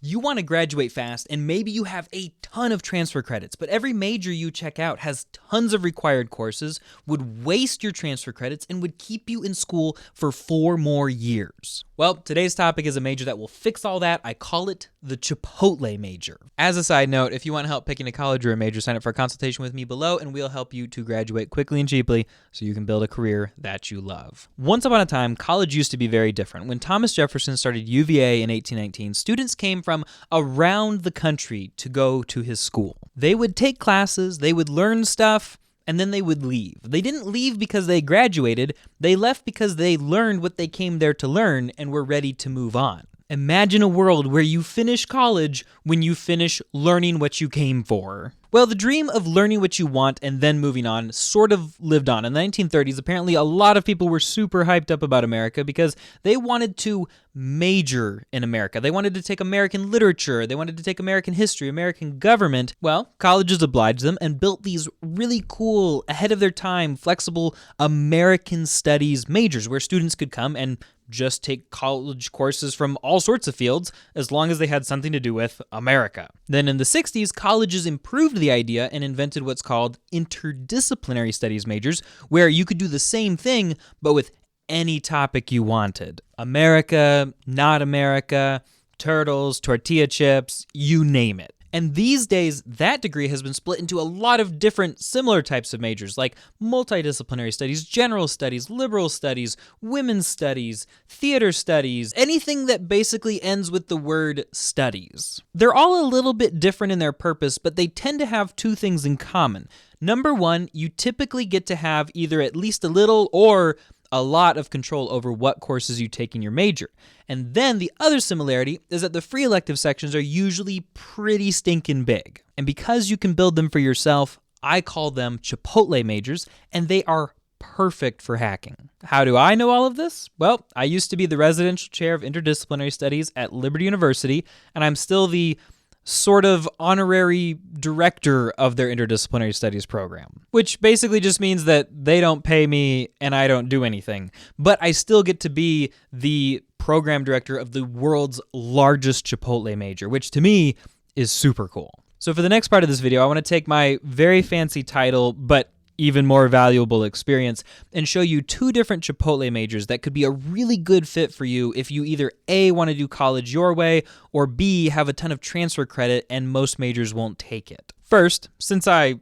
You want to graduate fast, and maybe you have a ton of transfer credits, but every major you check out has tons of required courses, would waste your transfer credits, and would keep you in school for 4 more years. Well, today's topic is a major that will fix all that. I call it the Chipotle Major. As a side note, if you want help picking a college or a major, sign up for a consultation with me below, and we'll help you to graduate quickly and cheaply so you can build a career that you love. Once upon a time, college used to be very different. When Thomas Jefferson started UVA in 1819, students came from around the country to go to his school. They would take classes, they would learn stuff, and then they would leave. They didn't leave because they graduated, they left because they learned what they came there to learn and were ready to move on. Imagine a world where you finish college when you finish learning what you came for. Well, the dream of learning what you want and then moving on sort of lived on. In the 1930s, apparently a lot of people were super hyped up about America because they wanted to major in America. They wanted to take American literature, they wanted to take American history, American government. Well, colleges obliged them and built these really cool, ahead of their time, flexible American studies majors where students could come and just take college courses from all sorts of fields as long as they had something to do with America. Then in the 60s, colleges improved the idea and invented what's called interdisciplinary studies majors, where you could do the same thing but with any topic you wanted. America, not America, turtles, tortilla chips, you name it. And these days, that degree has been split into a lot of different similar types of majors, like multidisciplinary studies, general studies, liberal studies, women's studies, theater studies, anything that basically ends with the word studies. They're all a little bit different in their purpose, but they tend to have 2 things in common. Number 1, you typically get to have either at least a little or a lot of control over what courses you take in your major. And then the other similarity is that the free elective sections are usually pretty stinking big. And because you can build them for yourself, I call them Chipotle majors, and they are perfect for hacking. How do I know all of this? Well, I used to be the residential chair of interdisciplinary studies at Liberty University, and I'm still the sort of honorary director of their interdisciplinary studies program, which basically just means that they don't pay me and I don't do anything, but I still get to be the program director of the world's largest Chipotle major, which to me is super cool. So for the next part of this video, I want to take my very fancy title, but even more valuable experience, and show you 2 different Chipotle majors that could be a really good fit for you if you either A, want to do college your way, or B, have a ton of transfer credit and most majors won't take it. First, since I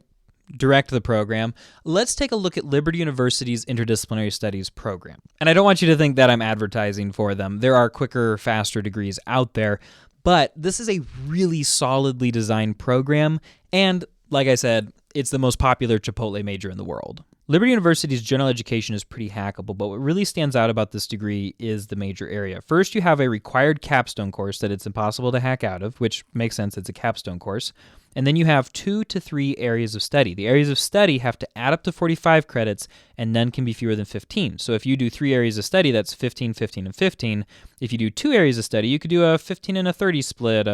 direct the program, let's take a look at Liberty University's Interdisciplinary Studies program. And I don't want you to think that I'm advertising for them. There are quicker, faster degrees out there, but this is a really solidly designed program, and like I said, it's the most popular Chipotle major in the world. Liberty University's general education is pretty hackable, but what really stands out about this degree is the major area. First, you have a required capstone course that it's impossible to hack out of, which makes sense, it's a capstone course. And then you have 2 to 3 areas of study. The areas of study have to add up to 45 credits, and none can be fewer than 15. So if you do 3 areas of study, that's 15, 15, and 15. If you do 2 areas of study, you could do a 15 and a 30 split,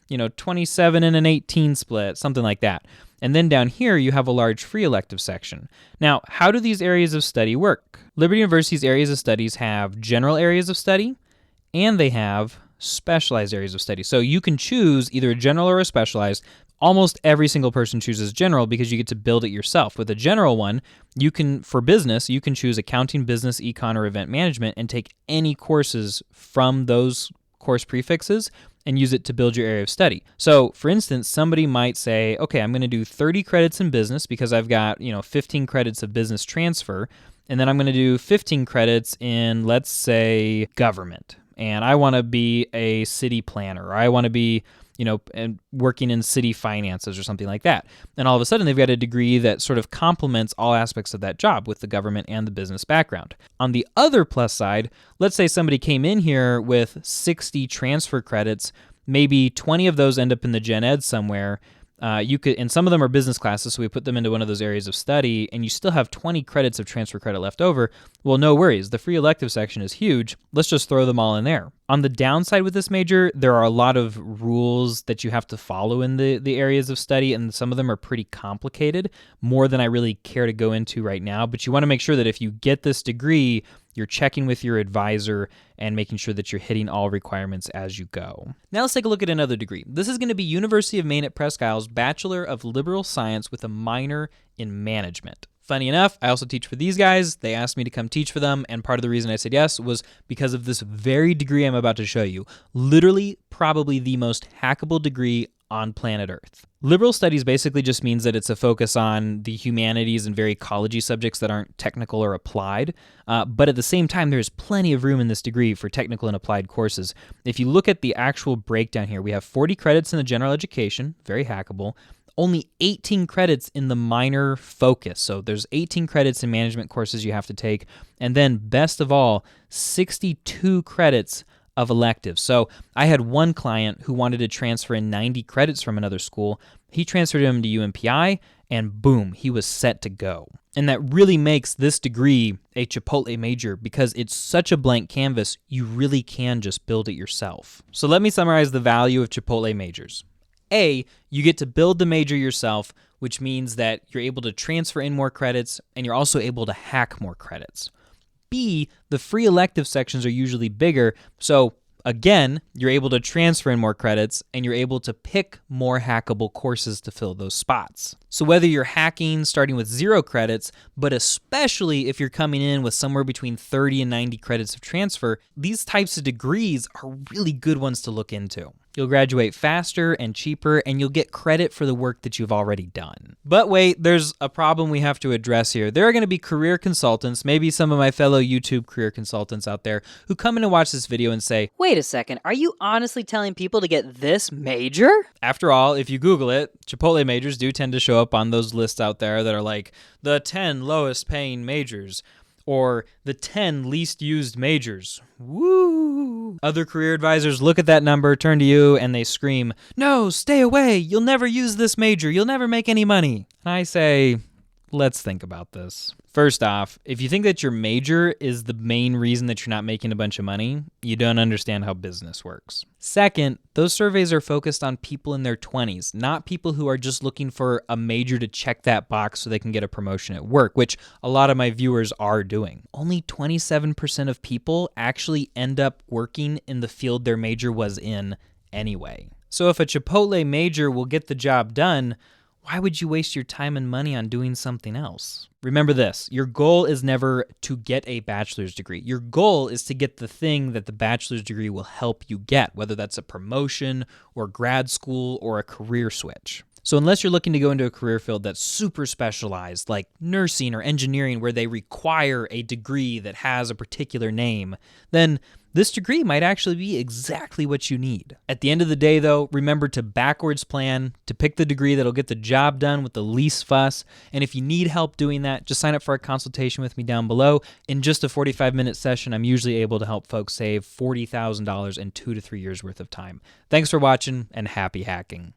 27 and an 18 split, something like that. And then down here, you have a large free elective section. Now, how do these areas of study work? Liberty University's areas of studies have general areas of study, and they have specialized areas of study. So you can choose either a general or a specialized. Almost every single person chooses general because you get to build it yourself. With a general one, for business, you can choose accounting, business, econ, or event management and take any courses from those course prefixes and use it to build your area of study. So, for instance, somebody might say, okay, I'm going to do 30 credits in business because I've got, 15 credits of business transfer, and then I'm going to do 15 credits in, let's say, government. And I want to be a city planner, or I want to be, and working in city finances or something like that. And all of a sudden, they've got a degree that sort of complements all aspects of that job with the government and the business background. On the other plus side, let's say somebody came in here with 60 transfer credits, maybe 20 of those end up in the gen ed somewhere. And some of them are business classes, so we put them into one of those areas of study, and you still have 20 credits of transfer credit left over. Well, no worries. The free elective section is huge. Let's just throw them all in there. On the downside with this major, there are a lot of rules that you have to follow in the areas of study, and some of them are pretty complicated, more than I really care to go into right now. But you want to make sure that if you get this degree, you're checking with your advisor and making sure that you're hitting all requirements as you go. Now let's take a look at another degree. This is going to be University of Maine at Presque Isles Bachelor of Liberal Science with a minor in management. Funny enough, I also teach for these guys. They asked me to come teach for them, and part of the reason I said yes was because of this very degree I'm about to show you. Literally, probably the most hackable degree on planet Earth. Liberal studies basically just means that it's a focus on the humanities and very ecology subjects that aren't technical or applied. But at the same time, there's plenty of room in this degree for technical and applied courses. If you look at the actual breakdown here, we have 40 credits in the general education, very hackable. Only 18 credits in the minor focus. So there's 18 credits in management courses you have to take. And then best of all, 62 credits of electives. So I had one client who wanted to transfer in 90 credits from another school. He transferred him to UMPI and boom, he was set to go. And that really makes this degree a Chipotle major because it's such a blank canvas, you really can just build it yourself. So let me summarize the value of Chipotle majors. A, you get to build the major yourself, which means that you're able to transfer in more credits and you're also able to hack more credits. B, the free elective sections are usually bigger, so again, you're able to transfer in more credits and you're able to pick more hackable courses to fill those spots. So whether you're hacking starting with 0 credits, but especially if you're coming in with somewhere between 30 and 90 credits of transfer, these types of degrees are really good ones to look into. You'll graduate faster and cheaper, and you'll get credit for the work that you've already done. But wait, there's a problem we have to address here. There are going to be career consultants, maybe some of my fellow YouTube career consultants out there, who come in and watch this video and say, "Wait a second, are you honestly telling people to get this major?" After all, if you Google it, Chipotle majors do tend to show up on those lists out there that are like the 10 lowest paying majors, or the 10 least used majors. Woo! Other career advisors look at that number, turn to you, and they scream, "No, stay away! You'll never use this major! You'll never make any money!" And I say, let's think about this. First off, if you think that your major is the main reason that you're not making a bunch of money, you don't understand how business works. Second, those surveys are focused on people in their 20s, not people who are just looking for a major to check that box so they can get a promotion at work, which a lot of my viewers are doing. Only 27% of people actually end up working in the field their major was in anyway. So if a Chipotle major will get the job done, why would you waste your time and money on doing something else? Remember this, your goal is never to get a bachelor's degree. Your goal is to get the thing that the bachelor's degree will help you get, whether that's a promotion or grad school or a career switch. So unless you're looking to go into a career field that's super specialized, like nursing or engineering, where they require a degree that has a particular name, then this degree might actually be exactly what you need. At the end of the day, though, remember to backwards plan, to pick the degree that'll get the job done with the least fuss. And if you need help doing that, just sign up for a consultation with me down below. In just a 45-minute session, I'm usually able to help folks save $40,000 in 2 to 3 years worth of time. Thanks for watching, and happy hacking.